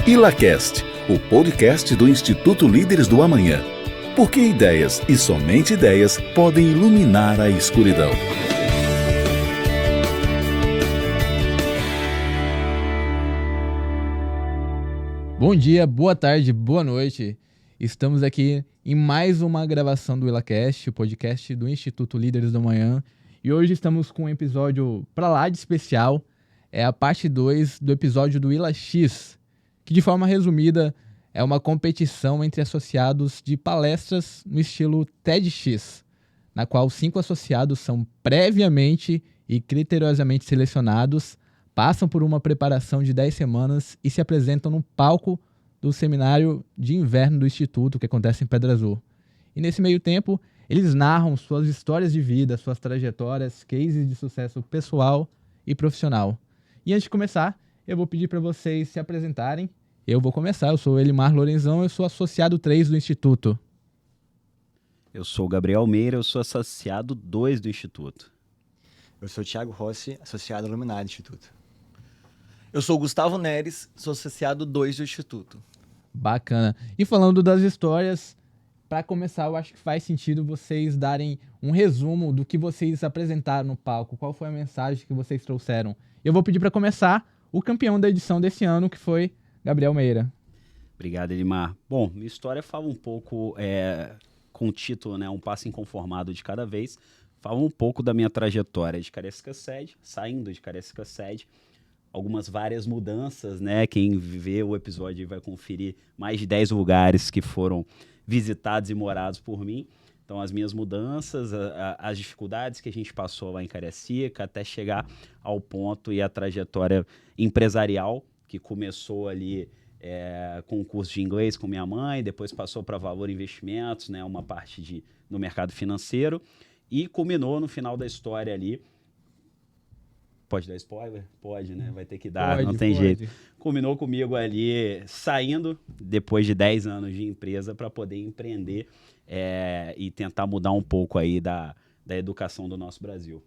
ILACast, o podcast do Instituto Líderes do Amanhã. Porque ideias e somente ideias podem iluminar a escuridão. Bom dia, boa tarde, boa noite. Estamos aqui em mais uma gravação do ILACast, o podcast do Instituto Líderes do Amanhã. E hoje estamos com um episódio pra lá de especial. É a parte 2 do episódio do ILAX, que de forma resumida é uma competição entre associados de palestras no estilo TEDx, na qual 5 associados são previamente e criteriosamente selecionados, passam por uma preparação de 10 semanas e se apresentam no palco do seminário de inverno do Instituto, que acontece em Pedra Azul. E nesse meio tempo, eles narram suas histórias de vida, suas trajetórias, cases de sucesso pessoal e profissional. E antes de começar, eu vou pedir para vocês se apresentarem. Eu vou começar, eu sou o Elimar Lorenzão, eu sou associado 3 do Instituto. Eu sou o Gabriel Meira, eu sou associado 2 do Instituto. Eu sou o Thiago Rossi, associado Luminar do Instituto. Eu sou o Gustavo Neres, sou associado 2 do Instituto. Bacana. E falando das histórias, para começar, eu acho que faz sentido vocês darem um resumo do que vocês apresentaram no palco. Qual foi a mensagem que vocês trouxeram? Eu vou pedir para começar o campeão da edição desse ano, que foi Gabriel Meira. Obrigado, Elimar. Bom, minha história fala um pouco, com o título, né, Um Passo Inconformado de Cada Vez, fala um pouco da minha trajetória de Cariacica-Sede, saindo de Cariacica-Sede, várias mudanças, né? Quem vê o episódio vai conferir mais de 10 lugares que foram visitados e morados por mim. Então, as minhas mudanças, as dificuldades que a gente passou lá em Cariacica, até chegar ao ponto e a trajetória empresarial, que começou ali com o curso de inglês com minha mãe, depois passou para Valor Investimentos, né? Uma parte no mercado financeiro, e culminou no final da história ali. Pode dar spoiler? Pode, né? Vai ter que dar, não tem jeito. Culminou comigo ali, saindo, depois de 10 anos de empresa, para poder empreender e tentar mudar um pouco aí da educação do nosso Brasil.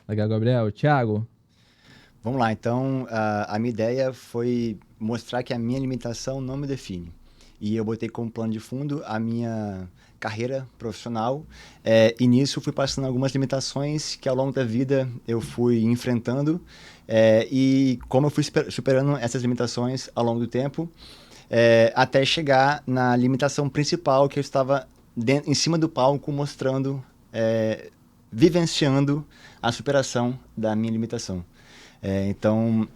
Legal, Gabriel. Thiago? Vamos lá, então, a minha ideia foi mostrar que a minha limitação não me define. E eu botei como plano de fundo a minha carreira profissional, e nisso fui passando algumas limitações que ao longo da vida eu fui enfrentando, e como eu fui superando essas limitações ao longo do tempo, até chegar na limitação principal que eu estava em cima do palco mostrando, vivenciando a superação da minha limitação. Então,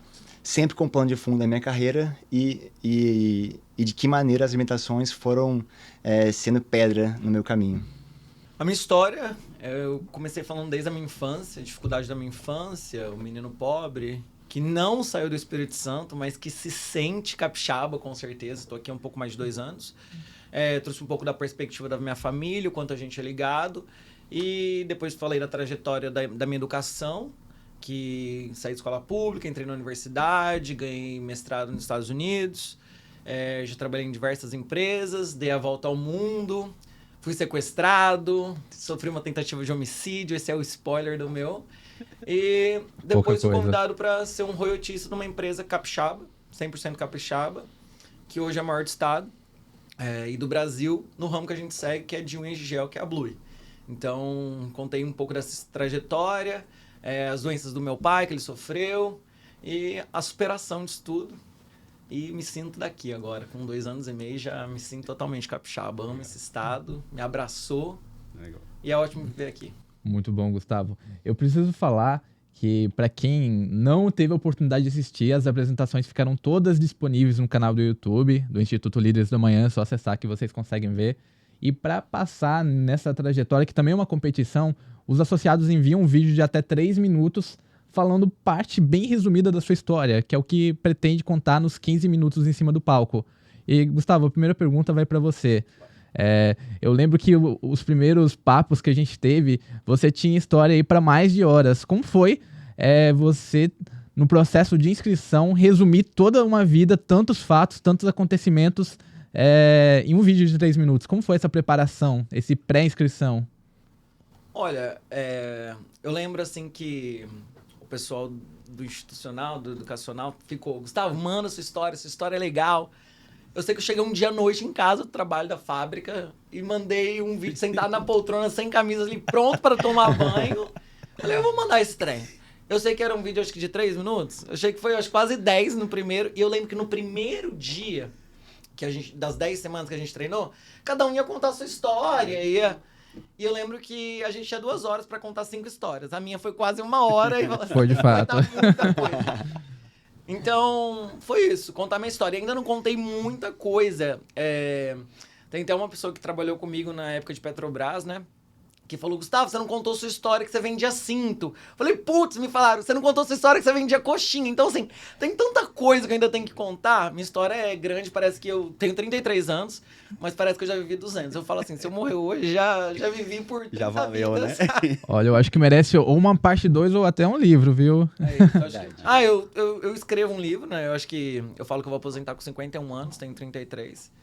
sempre com plano de fundo da minha carreira e de que maneira as limitações foram sendo pedra no meu caminho. A minha história, eu comecei falando desde a minha infância, a dificuldade da minha infância, o menino pobre, que não saiu do Espírito Santo, mas que se sente capixaba, com certeza. Estou aqui há um pouco mais de 2 anos. Trouxe um pouco da perspectiva da minha família, o quanto a gente é ligado. E depois falei da trajetória da minha educação, que saí de escola pública, entrei na universidade, ganhei mestrado nos Estados Unidos, já trabalhei em diversas empresas, dei a volta ao mundo, fui sequestrado, sofri uma tentativa de homicídio, esse é o spoiler do meu, e depois fui convidado para ser um royaltista numa empresa capixaba, 100% capixaba, que hoje é a maior do estado e do Brasil, no ramo que a gente segue, que é de unha de gel, que é a Blue. Então, contei um pouco dessa trajetória, as doenças do meu pai, que ele sofreu, e a superação disso tudo. E me sinto daqui agora, com 2 anos e meio, já me sinto totalmente capixaba. Amo esse estado, me abraçou. Legal. E é ótimo viver aqui. Muito bom, Gustavo. Eu preciso falar que, para quem não teve a oportunidade de assistir, as apresentações ficaram todas disponíveis no canal do YouTube do Instituto Líderes do Manhã, é só acessar que vocês conseguem ver. E para passar nessa trajetória, que também é uma competição, os associados enviam um vídeo de até 3 minutos falando parte bem resumida da sua história, que é o que pretende contar nos 15 minutos em cima do palco. E, Gustavo, a primeira pergunta vai para você. Eu lembro que os primeiros papos que a gente teve, você tinha história aí para mais de horas. Como foi você, no processo de inscrição, resumir toda uma vida, tantos fatos, tantos acontecimentos em um vídeo de 3 minutos? Como foi essa preparação, esse pré-inscrição? Olha, eu lembro assim que o pessoal do institucional, do educacional, ficou, Gustavo, manda sua história é legal. Eu sei que eu cheguei um dia à noite em casa do trabalho da fábrica e mandei um vídeo sentado na poltrona, sem camisa ali, pronto para tomar banho. Falei, eu vou mandar esse trem. Eu sei que era um vídeo, acho que de 3 minutos. Eu achei que foi, acho, quase 10 no primeiro. E eu lembro que no primeiro dia, das 10 semanas que a gente treinou, cada um ia contar a sua história. E eu lembro que a gente tinha 2 horas para contar 5 histórias. A minha foi quase 1 hora. E Foi de fato. Muita coisa. Então, foi isso. Contar minha história. E ainda não contei muita coisa. Tem até uma pessoa que trabalhou comigo na época de Petrobras, né? Que falou, Gustavo, você não contou sua história que você vendia cinto. Falei, putz, me falaram, você não contou sua história que você vendia coxinha. Então, assim, tem tanta coisa que eu ainda tenho que contar. Minha história é grande, parece que eu tenho 33 anos, mas parece que eu já vivi 200. Eu falo assim, se eu morrer hoje, já vivi por 30 Já valeu, vidas, né? Olha, eu acho que merece ou uma parte 2 ou até um livro, viu? Eu escrevo um livro, né? Eu acho que eu falo que eu vou aposentar com 51 anos, tenho 33.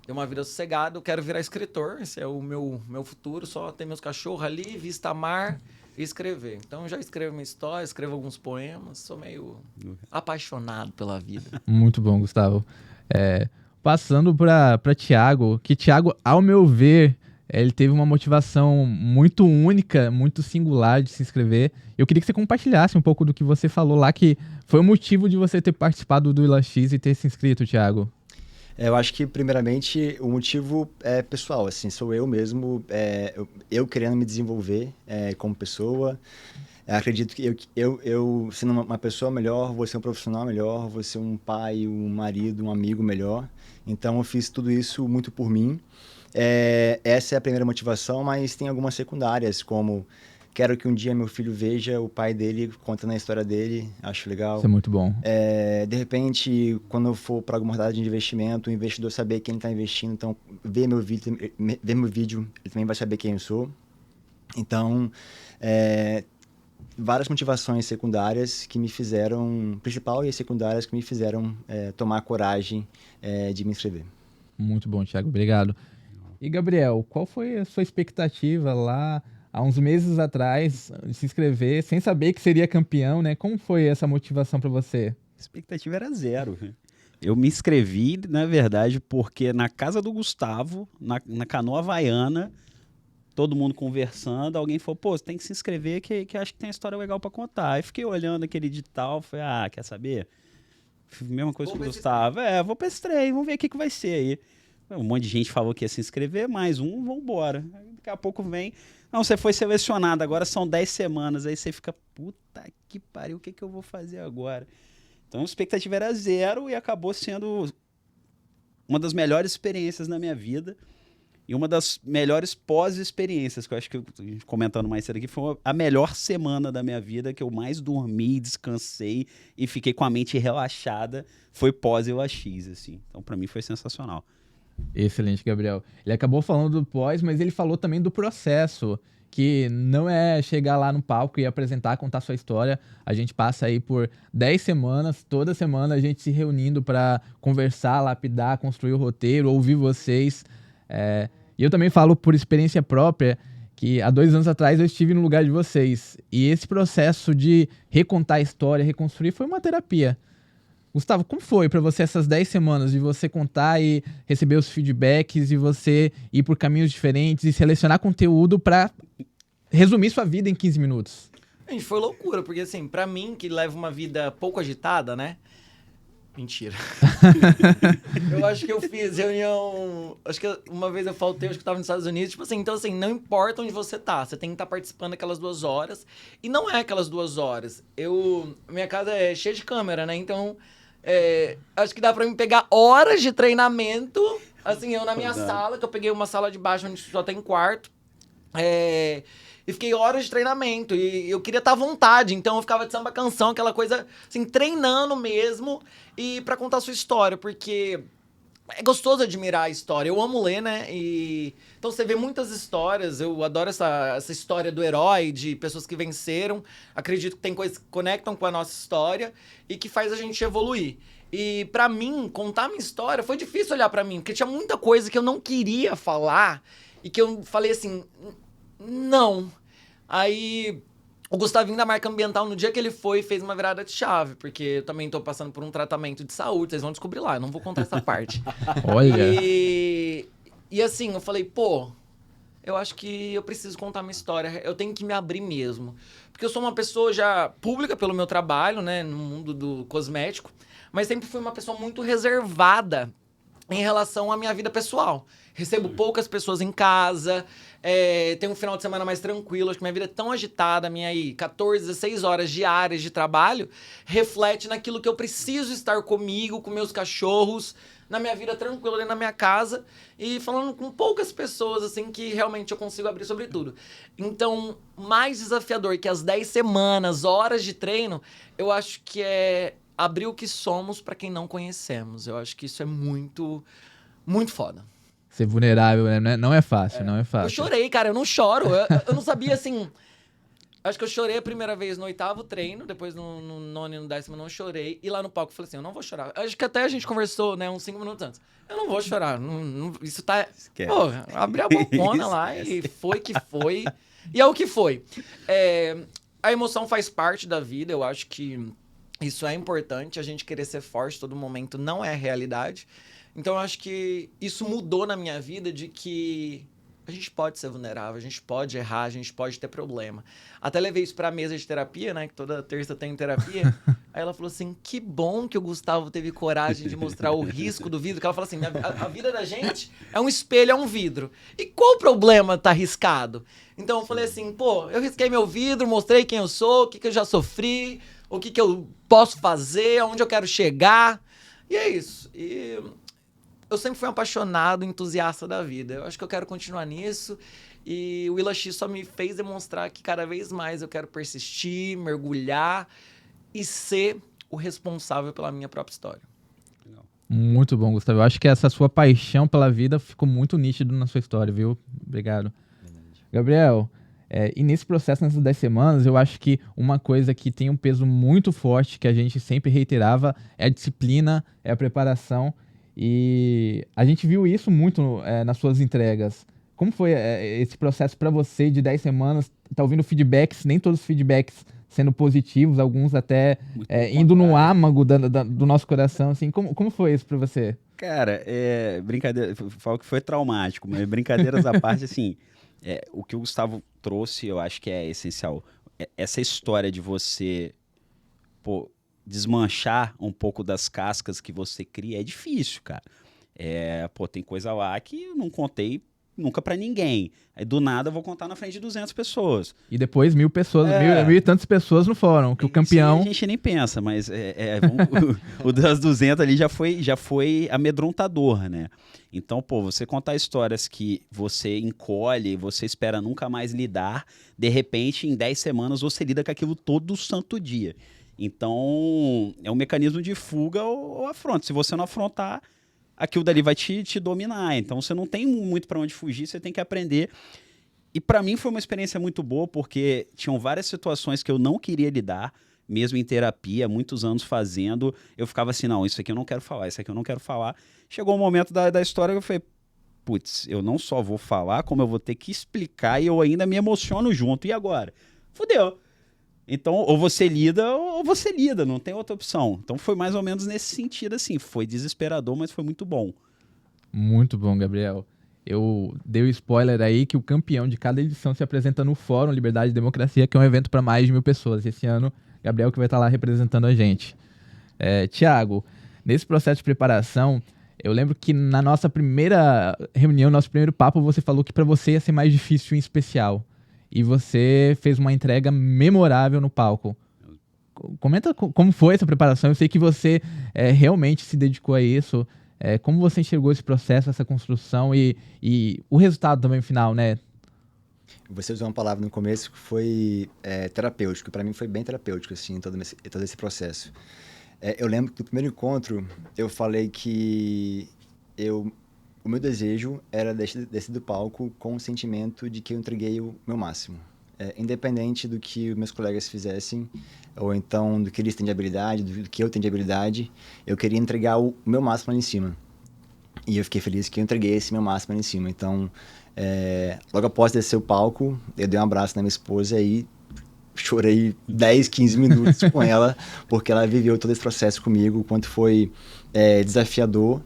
Tenho uma vida sossegada, eu quero virar escritor, esse é o meu futuro, só ter meus cachorros ali, vista mar e escrever. Então, eu já escrevo minha história, escrevo alguns poemas, sou meio apaixonado pela vida. Muito bom, Gustavo. Passando para Thiago, que Thiago, ao meu ver, ele teve uma motivação muito única, muito singular de se inscrever. Eu queria que você compartilhasse um pouco do que você falou lá, que foi o motivo de você ter participado do IlaX e ter se inscrito, Thiago. Eu acho que, primeiramente, o motivo é pessoal, assim, sou eu mesmo, eu querendo me desenvolver como pessoa. Acredito que eu sendo uma pessoa melhor, vou ser um profissional melhor, vou ser um pai, um marido, um amigo melhor. Então, eu fiz tudo isso muito por mim. Essa é a primeira motivação, mas tem algumas secundárias, como quero que um dia meu filho veja o pai dele contando a história dele, acho legal. Isso é muito bom. De repente, quando eu for para alguma rodada de investimento, o investidor saber quem está investindo, então ver meu vídeo, ele também vai saber quem eu sou. Então, várias motivações secundárias que me fizeram, principal e secundárias que me fizeram tomar coragem de me inscrever. Muito bom, Thiago, obrigado. E Gabriel, qual foi a sua expectativa lá há uns meses atrás de se inscrever, sem saber que seria campeão, né? Como foi essa motivação para você? A expectativa era 0. Eu me inscrevi, na verdade, porque na casa do Gustavo, na Canoa Havaiana, todo mundo conversando, alguém falou, pô, você tem que se inscrever que acho que tem história legal para contar. Aí fiquei olhando aquele edital, falei, quer saber? Mesma coisa que o Gustavo. Vou pra esse trem, vamos ver o que vai ser aí. Um monte de gente falou que ia se inscrever, mais um, vambora. Daqui a pouco vem... Não, você foi selecionado, agora são 10 semanas. Aí você fica, puta que pariu, o que eu vou fazer agora? Então a expectativa era 0 e acabou sendo uma das melhores experiências na minha vida. E uma das melhores pós-experiências, que eu acho que, comentando mais cedo aqui, foi a melhor semana da minha vida, que eu mais dormi, descansei e fiquei com a mente relaxada, foi pós-IlaX, assim. Então, pra mim, foi sensacional. Excelente, Gabriel. Ele acabou falando do pós, mas ele falou também do processo, que não é chegar lá no palco e apresentar, contar sua história. A gente passa aí por 10 semanas, toda semana a gente se reunindo para conversar, lapidar, construir o roteiro, ouvir vocês. E eu também falo por experiência própria que há 2 anos atrás eu estive no lugar de vocês. E esse processo de recontar a história, reconstruir, foi uma terapia. Gustavo, como foi para você essas 10 semanas de você contar e receber os feedbacks e você ir por caminhos diferentes e selecionar conteúdo para resumir sua vida em 15 minutos? Gente, foi loucura, porque assim, pra mim, que leva uma vida pouco agitada, né? Mentira. Eu acho que eu fiz reunião... Acho que uma vez eu faltei, acho que eu tava nos Estados Unidos. Tipo assim, então assim, não importa onde você tá. Você tem que estar participando daquelas 2 horas. E não é aquelas 2 horas. Minha casa é cheia de câmera, né? Então, acho que dá pra mim pegar horas de treinamento. Assim, eu na minha sala, que eu peguei uma sala de baixo onde só tem quarto. E fiquei horas de treinamento, e eu queria estar à vontade, então eu ficava de samba canção, aquela coisa, assim, treinando mesmo, e pra contar a sua história, porque é gostoso admirar a história, eu amo ler, né, então você vê muitas histórias, eu adoro essa história do herói, de pessoas que venceram, acredito que tem coisas que conectam com a nossa história, e que faz a gente evoluir. E pra mim, contar a minha história, foi difícil olhar pra mim, porque tinha muita coisa que eu não queria falar, e que eu falei assim... Não. Aí, O Gustavinho da marca ambiental, no dia que ele foi, fez uma virada de chave, porque eu também tô passando por um tratamento de saúde, vocês vão descobrir lá, eu não vou contar essa parte. Olha. E assim, eu falei, pô, eu acho que eu preciso contar minha história, eu tenho que me abrir mesmo. Porque eu sou uma pessoa já pública pelo meu trabalho, né, no mundo do cosmético, mas sempre fui uma pessoa muito reservada em relação à minha vida pessoal. Recebo poucas pessoas em casa, tenho um final de semana mais tranquilo, acho que minha vida é tão agitada, minha aí 14, 16 horas diárias de trabalho, reflete naquilo que eu preciso estar comigo, com meus cachorros, na minha vida tranquila ali na minha casa e falando com poucas pessoas, assim, que realmente eu consigo abrir sobre tudo. Então, mais desafiador que as 10 semanas, horas de treino, eu acho que é abrir o que somos para quem não conhecemos. Eu acho que isso é muito, muito foda. Ser vulnerável, né? Não é fácil, não é fácil. Eu chorei, cara, eu não choro. Eu não sabia, assim... Acho que eu chorei a primeira vez no 8º treino, depois no 9º e no 10º eu não chorei. E lá no palco eu falei assim, eu não vou chorar. Acho que até a gente conversou, né, uns 5 minutos antes. Eu não vou chorar, isso tá... Esquece. Pô, abri a bocona lá e foi que foi. E é o que foi. A emoção faz parte da vida, eu acho que isso é importante. A gente querer ser forte todo momento não é realidade. Então eu acho que isso mudou na minha vida de que... A gente pode ser vulnerável, a gente pode errar, a gente pode ter problema. Até levei isso pra mesa de terapia, né? Que toda terça tem terapia. Aí ela falou assim, que bom que o Gustavo teve coragem de mostrar o risco do vidro. Que ela falou assim, a vida da gente é um espelho, é um vidro. E qual o problema tá riscado? Então eu falei assim, pô, eu risquei meu vidro, mostrei quem eu sou, o que eu já sofri, o que eu posso fazer, aonde eu quero chegar. E é isso. E... eu sempre fui um apaixonado, entusiasta da vida. Eu acho que eu quero continuar nisso. E o Willa X só me fez demonstrar que cada vez mais eu quero persistir, mergulhar e ser o responsável pela minha própria história. Muito bom, Gustavo. Eu acho que essa sua paixão pela vida ficou muito nítido na sua história, viu? Obrigado. Gabriel, e nesse processo, nessas 10 semanas, eu acho que uma coisa que tem um peso muito forte, que a gente sempre reiterava, é a disciplina, é a preparação. E a gente viu isso muito nas suas entregas. Como foi esse processo para você de 10 semanas? Tá ouvindo feedbacks, nem todos os feedbacks sendo positivos, alguns até indo no âmago do nosso coração. Assim, como foi isso para você? Cara, brincadeira, eu falo que foi traumático, mas brincadeiras à parte, assim, o que o Gustavo trouxe, eu acho que é essencial. Essa história de você, pô, desmanchar um pouco das cascas que você cria é difícil, cara. Tem coisa lá que eu não contei nunca pra ninguém. Aí do nada eu vou contar na frente de 200 pessoas. E depois 1.000 pessoas, mil e tantas pessoas no fórum, que o campeão... Sim, a gente nem pensa, mas o das 200 ali já foi amedrontador, né? Então, pô, você contar histórias que você encolhe, você espera nunca mais lidar, de repente em 10 semanas você lida com aquilo todo santo dia. Então, é um mecanismo de fuga ou afronta. Se você não afrontar, aquilo dali vai te dominar. Então, você não tem muito para onde fugir, você tem que aprender. E para mim foi uma experiência muito boa, porque tinham várias situações que eu não queria lidar, mesmo em terapia, muitos anos fazendo. Eu ficava assim, não, isso aqui eu não quero falar, isso aqui eu não quero falar. Chegou um momento da história que eu falei, putz, eu não só vou falar, como eu vou ter que explicar e eu ainda me emociono junto. E agora? Fudeu. Então, ou você lida, não tem outra opção. Então, foi mais ou menos nesse sentido, assim. Foi desesperador, mas foi muito bom. Muito bom, Gabriel. Eu dei o spoiler aí que o campeão de cada edição se apresenta no Fórum Liberdade e Democracia, que é um evento para mais de 1.000 pessoas. Esse ano, Gabriel que vai estar lá representando a gente. Tiago, nesse processo de preparação, eu lembro que na nossa primeira reunião, nosso primeiro papo, você falou que para você ia ser mais difícil em especial. E você fez uma entrega memorável no palco. Comenta como foi essa preparação. Eu sei que você realmente se dedicou a isso. Como você enxergou esse processo, essa construção e o resultado também final, né? Você usou uma palavra no começo que foi terapêutico. Para mim foi bem terapêutico, assim, todo esse processo. Eu lembro que no primeiro encontro eu falei que o meu desejo era descer do palco com o sentimento de que eu entreguei o meu máximo. Independente do que meus colegas fizessem, ou então do que eles têm de habilidade, do que eu tenho de habilidade, eu queria entregar o meu máximo ali em cima. E eu fiquei feliz que eu entreguei esse meu máximo ali em cima. Então, logo após descer o palco, eu dei um abraço na minha esposa e chorei 10, 15 minutos com ela, porque ela viveu todo esse processo comigo, o quanto foi desafiador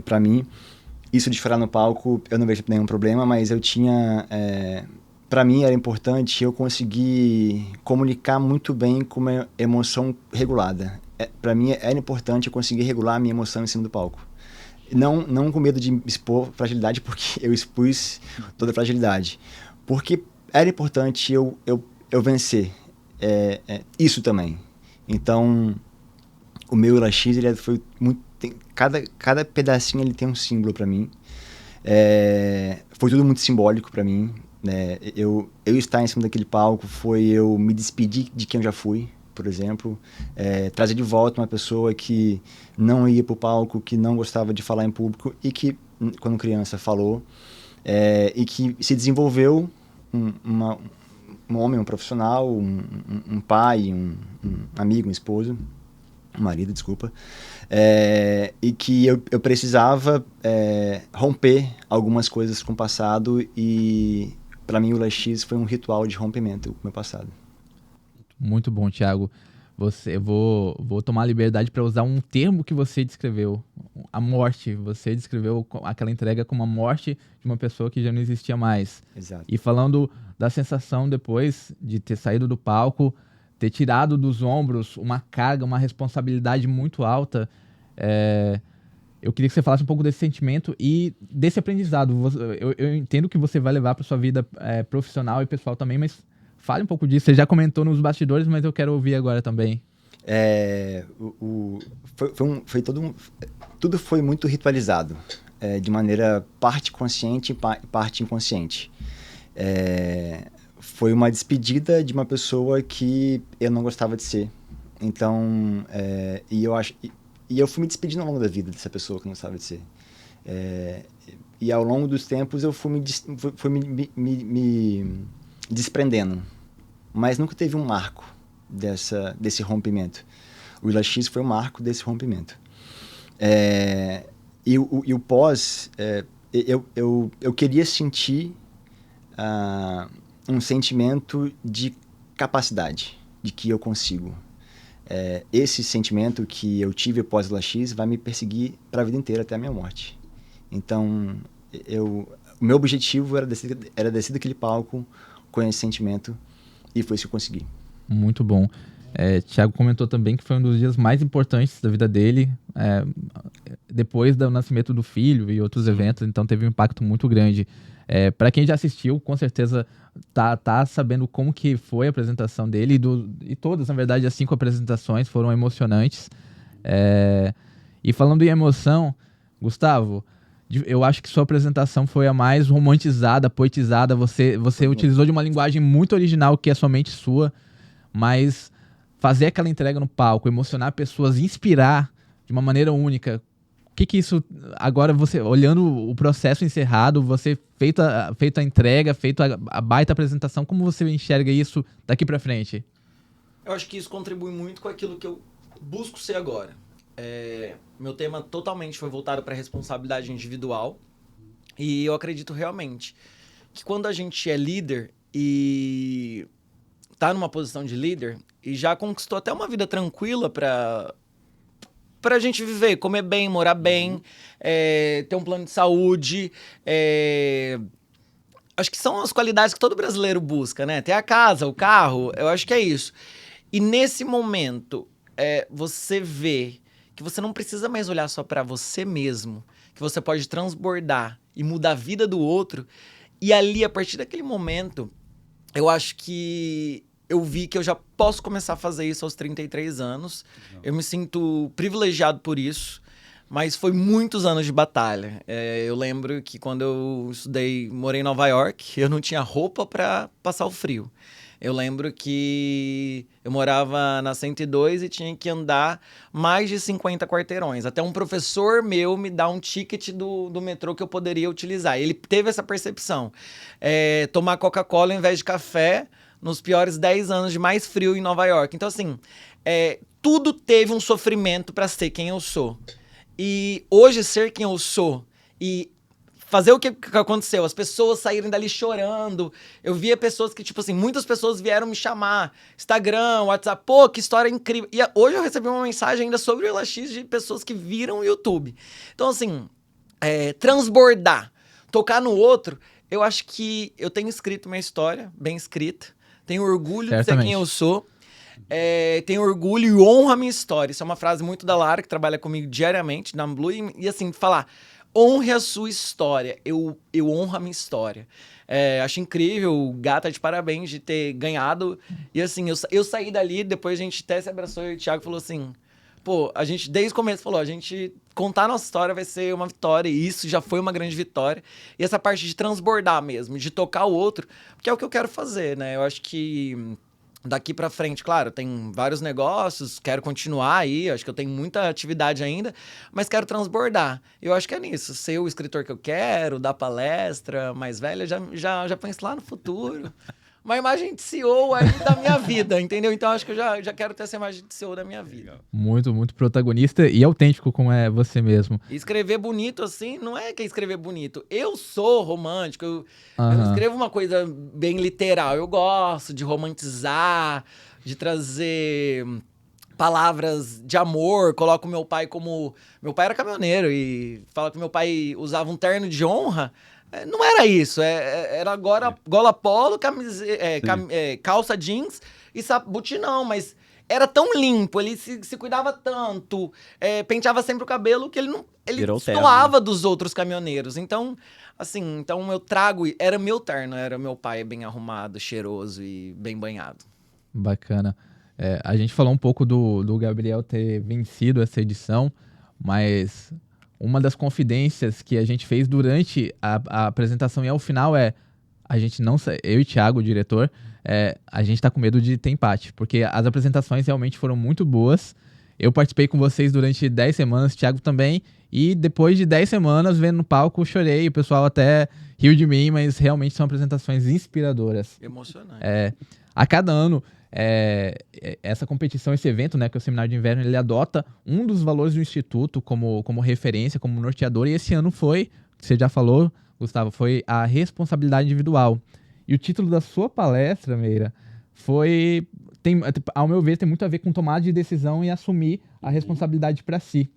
para mim. Isso de chorar no palco, eu não vejo nenhum problema, mas eu tinha... para mim era importante eu conseguir comunicar muito bem com uma emoção regulada. Para mim era importante eu conseguir regular a minha emoção em cima do palco. Não com medo de expor fragilidade, porque eu expus toda a fragilidade. Porque era importante eu vencer isso também. Então, o meu LX, ele foi muito... Cada pedacinho ele tem um símbolo para mim. Foi tudo muito simbólico para mim. Eu estar em cima daquele palco foi eu me despedir de quem eu já fui, por exemplo. Trazer de volta uma pessoa que não ia para o palco, que não gostava de falar em público e que, quando criança, falou. E que se desenvolveu um homem, um profissional, um pai, um amigo, um esposo, um marido, desculpa, e que eu precisava romper algumas coisas com o passado, e para mim o LX foi um ritual de rompimento com o meu passado. Muito bom, Thiago. Vou tomar a liberdade para usar um termo que você descreveu, a morte. Você descreveu aquela entrega como a morte de uma pessoa que já não existia mais. Exato. E falando da sensação depois de ter saído do palco, ter tirado dos ombros uma carga, uma responsabilidade muito alta, eu queria que você falasse um pouco desse sentimento e desse aprendizado. Eu entendo que você vai levar para sua vida profissional e pessoal também, mas fale um pouco disso. Você já comentou nos bastidores, mas eu quero ouvir agora também. Tudo foi muito ritualizado, de maneira parte consciente e parte inconsciente. Foi uma despedida de uma pessoa que eu não gostava de ser. Então, e eu fui me despedindo ao longo da vida dessa pessoa que eu não gostava de ser. E ao longo dos tempos eu fui me desprendendo. Mas nunca teve um marco desse rompimento. O LX foi o marco desse rompimento. E o pós, eu queria sentir um sentimento de capacidade, de que eu consigo. Esse sentimento que eu tive pós LX vai me perseguir para a vida inteira, até a minha morte. Então, o meu objetivo era descer daquele palco com esse sentimento, e foi isso que eu consegui. Muito bom. Thiago comentou também que foi um dos dias mais importantes da vida dele, depois do nascimento do filho e outros eventos, então teve um impacto muito grande. Para quem já assistiu, com certeza tá sabendo como que foi a apresentação dele, e todas, na verdade, as 5 apresentações foram emocionantes. E falando em emoção, Gustavo, eu acho que sua apresentação foi a mais romantizada, poetizada. Você utilizou de uma linguagem muito original, que é somente sua, mas fazer aquela entrega no palco, emocionar pessoas, inspirar de uma maneira única. O que isso... Agora, você olhando o processo encerrado, você feito a entrega, feito a baita apresentação, como você enxerga isso daqui pra frente? Eu acho que isso contribui muito com aquilo que eu busco ser agora. Meu tema totalmente foi voltado para a responsabilidade individual, e eu acredito realmente que quando a gente é líder e tá numa posição de líder e já conquistou até uma vida tranquila pra gente viver, comer bem, morar bem, ter um plano de saúde, acho que são as qualidades que todo brasileiro busca, né? Ter a casa, o carro, eu acho que é isso. E nesse momento, você vê que você não precisa mais olhar só para você mesmo, que você pode transbordar e mudar a vida do outro. E ali, a partir daquele momento, eu acho que eu vi que eu já posso começar a fazer isso aos 33 anos. Eu me sinto privilegiado por isso, mas foi muitos anos de batalha. Eu lembro que quando eu morei em Nova York, eu não tinha roupa para passar o frio. Eu lembro que eu morava na 102 e tinha que andar mais de 50 quarteirões. Até um professor meu me dá um ticket do metrô que eu poderia utilizar. Ele teve essa percepção. Tomar Coca-Cola ao invés de café nos piores 10 anos de mais frio em Nova York. Então, assim, tudo teve um sofrimento para ser quem eu sou. E hoje, ser quem eu sou e fazer o que aconteceu, as pessoas saírem dali chorando. Eu via pessoas que, tipo assim, muitas pessoas vieram me chamar, Instagram, WhatsApp, pô, que história incrível. E hoje eu recebi uma mensagem ainda sobre o LX de pessoas que viram o YouTube. Então, assim, transbordar, tocar no outro, eu acho que eu tenho escrito minha história, bem escrita, tenho orgulho de ser quem eu sou, tenho orgulho e honro a minha história. Isso é uma frase muito da Lara, que trabalha comigo diariamente na Blue, e assim, falar, honre a sua história, eu honro a minha história. Acho incrível, gata, de parabéns de ter ganhado. E assim, eu saí dali, depois a gente até se abraçou e o Thiago falou assim, pô, a gente desde o começo falou, a gente contar a nossa história vai ser uma vitória, e isso já foi uma grande vitória. E essa parte de transbordar mesmo, de tocar o outro, que é o que eu quero fazer, né? Eu acho que daqui pra frente, claro, tem vários negócios, quero continuar aí, acho que eu tenho muita atividade ainda, mas quero transbordar. Eu acho que é nisso, ser o escritor que eu quero, dar palestra mais velha, já penso lá no futuro. Uma imagem de CEO aí da minha vida, entendeu? Então acho que eu já quero ter essa imagem de CEO da minha vida. Muito, muito protagonista e autêntico como é você mesmo. E escrever bonito assim, não é que é escrever bonito. Eu sou romântico, eu não escrevo uma coisa bem literal. Eu gosto de romantizar, de trazer palavras de amor. Coloco meu pai como... Meu pai era caminhoneiro e fala que meu pai usava um terno de honra. Não era isso, era agora gola polo, calça jeans e botinão, mas era tão limpo, ele se cuidava tanto, penteava sempre o cabelo que ele destoava dos outros caminhoneiros. Então, assim, eu trago, era meu terno, era meu pai bem arrumado, cheiroso e bem banhado. Bacana. A gente falou um pouco do Gabriel ter vencido essa edição, mas... Uma das confidências que a gente fez durante a apresentação e ao final a gente não... Eu e Thiago, o diretor, a gente tá com medo de ter empate, porque as apresentações realmente foram muito boas. Eu participei com vocês durante 10 semanas, Thiago também, e depois de 10 semanas, vendo no palco, chorei, o pessoal até riu de mim, mas realmente são apresentações inspiradoras. Emocionante. A cada ano... essa competição, esse evento, né, que é o Seminário de Inverno, ele adota um dos valores do Instituto como referência, como norteador, e esse ano foi, você já falou, Gustavo, foi a responsabilidade individual. E o título da sua palestra, Meira, ao meu ver, tem muito a ver com tomada de decisão e assumir a responsabilidade para si.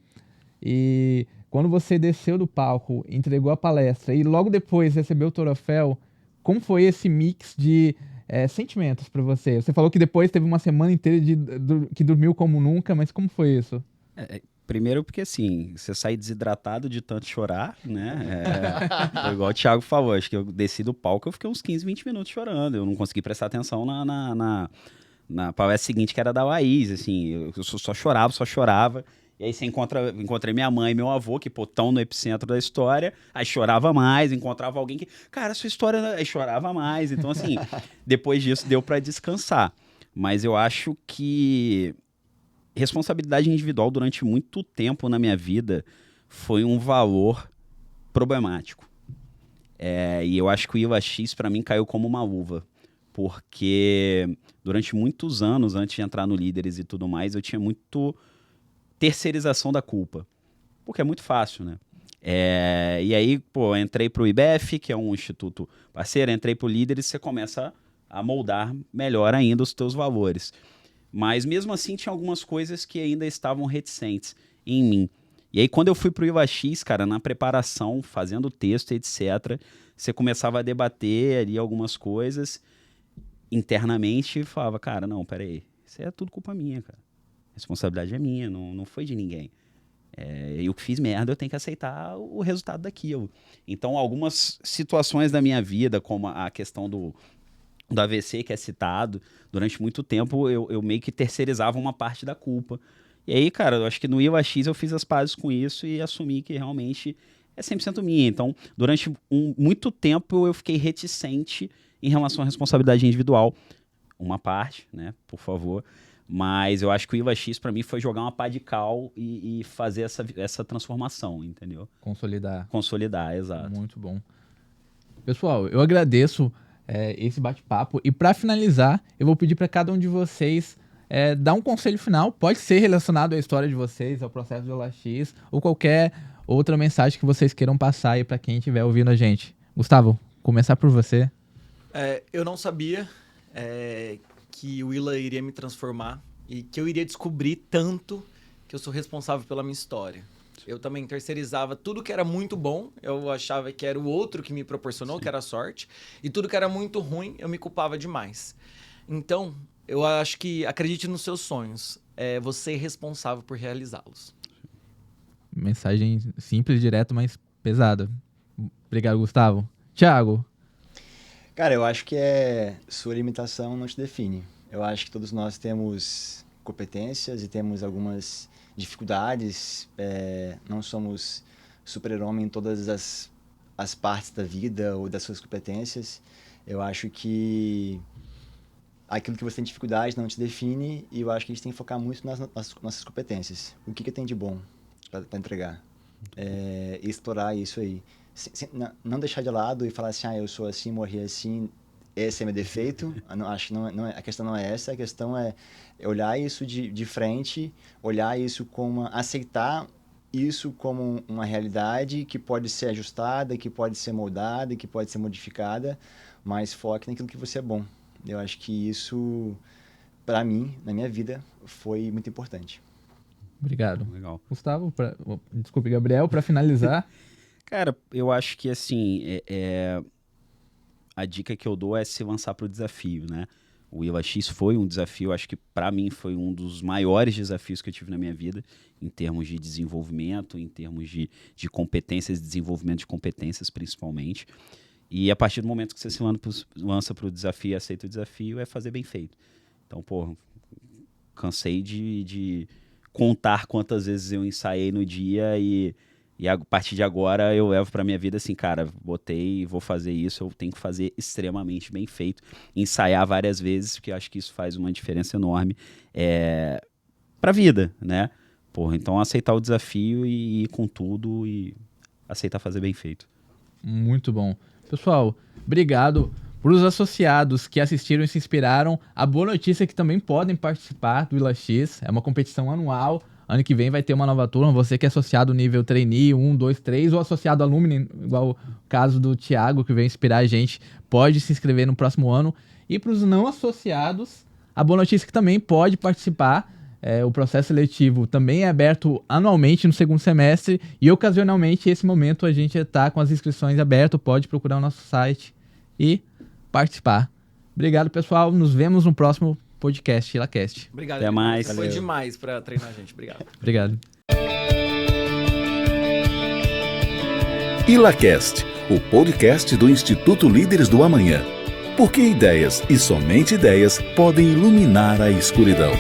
E quando você desceu do palco, entregou a palestra e logo depois recebeu o troféu, como foi esse mix de sentimentos para você? Você falou que depois teve uma semana inteira que dormiu como nunca, mas como foi isso? Primeiro porque, assim, você sai desidratado de tanto chorar, né? Foi igual o Thiago falou, acho que eu desci do palco, eu fiquei uns 15, 20 minutos chorando. Eu não consegui prestar atenção na palestra seguinte, que era da Laís, assim. Eu só chorava. E aí você encontrei minha mãe e meu avô, que, pô, estão no epicentro da história, aí chorava mais, encontrava alguém que, cara, sua história, aí chorava mais. Então, assim, depois disso deu pra descansar. Mas eu acho que responsabilidade individual durante muito tempo na minha vida foi um valor problemático. E eu acho que o ILAX pra mim caiu como uma luva, porque durante muitos anos, antes de entrar no Líderes e tudo mais, eu tinha muito terceirização da culpa, porque é muito fácil, né? E aí, pô, entrei pro IBF, que é um instituto parceiro, entrei pro Líderes, você começa a moldar melhor ainda os teus valores. Mas mesmo assim tinha algumas coisas que ainda estavam reticentes em mim. E aí quando eu fui pro ILAX, cara, na preparação, fazendo texto, etc., você começava a debater ali algumas coisas internamente e falava, cara, não, peraí, isso é tudo culpa minha, cara. A responsabilidade é minha, não foi de ninguém. Eu que fiz merda, eu tenho que aceitar o resultado daquilo. Então, algumas situações da minha vida, como a questão do AVC, que é citado, durante muito tempo eu meio que terceirizava uma parte da culpa. E aí, cara, eu acho que no ILAX eu fiz as pazes com isso e assumi que realmente é 100% minha. Então, durante muito tempo eu fiquei reticente em relação à responsabilidade individual. Uma parte, né, por favor. Mas eu acho que o ILAX pra mim foi jogar uma pá de cal e fazer essa transformação, entendeu? Consolidar, exato. Muito bom. Pessoal, eu agradeço esse bate-papo. E para finalizar, eu vou pedir para cada um de vocês dar um conselho final. Pode ser relacionado à história de vocês, ao processo do ILAX, ou qualquer outra mensagem que vocês queiram passar aí para quem estiver ouvindo a gente. Gustavo, começar por você. Eu não sabia que o Willa iria me transformar e que eu iria descobrir tanto que eu sou responsável pela minha história. Eu também terceirizava tudo que era muito bom, eu achava que era o outro que me proporcionou, que era a sorte, e tudo que era muito ruim, eu me culpava demais. Então, eu acho que acredite nos seus sonhos, você é responsável por realizá-los. Mensagem simples, direta, mas pesada. Obrigado, Gustavo. Thiago. Cara, eu acho que sua limitação não te define. Eu acho que todos nós temos competências e temos algumas dificuldades. Não somos super-homem em todas as partes da vida ou das suas competências. Eu acho que aquilo que você tem dificuldade não te define e eu acho que a gente tem que focar muito nas nossas competências. O que eu tenho de bom para entregar? E explorar isso aí. Não deixar de lado e falar assim, eu sou assim, morri assim, esse é meu defeito. Acho que a questão não é essa, a questão é olhar isso de frente, olhar isso aceitar isso como uma realidade que pode ser ajustada, que pode ser moldada, que pode ser modificada, mas foque naquilo que você é bom. Eu acho que isso, para mim, na minha vida, foi muito importante. Obrigado. Legal. Gustavo, desculpe, Gabriel, para finalizar. Cara, eu acho que assim, a dica que eu dou é se lançar para o desafio, né? O Willa X foi um desafio, acho que para mim foi um dos maiores desafios que eu tive na minha vida, em termos de desenvolvimento, em termos de competências, desenvolvimento de competências principalmente. E a partir do momento que você se lança para o desafio e aceita o desafio, é fazer bem feito. Então, cansei de contar quantas vezes eu ensaiei no dia e a partir de agora eu levo pra minha vida assim, cara, botei e vou fazer isso, eu tenho que fazer extremamente bem feito, ensaiar várias vezes, porque eu acho que isso faz uma diferença enorme pra vida, né? Então aceitar o desafio e ir com tudo e aceitar fazer bem feito. Muito bom. Pessoal, obrigado. Para os associados que assistiram e se inspiraram, a boa notícia é que também podem participar do Willa X, é uma competição anual. Ano que vem vai ter uma nova turma. Você que é associado nível trainee 1, 2, 3 ou associado alumni, igual o caso do Thiago, que veio inspirar a gente, pode se inscrever no próximo ano. E para os não associados, a boa notícia é que também pode participar. O processo seletivo também é aberto anualmente no segundo semestre e ocasionalmente, esse momento, a gente está com as inscrições abertas. Pode procurar o nosso site e participar. Obrigado, pessoal. Nos vemos no próximo podcast IlaCast. Obrigado. Até mais. Foi demais para treinar a gente. Obrigado. Obrigado. IlaCast, o podcast do Instituto Líderes do Amanhã. Porque ideias e somente ideias podem iluminar a escuridão.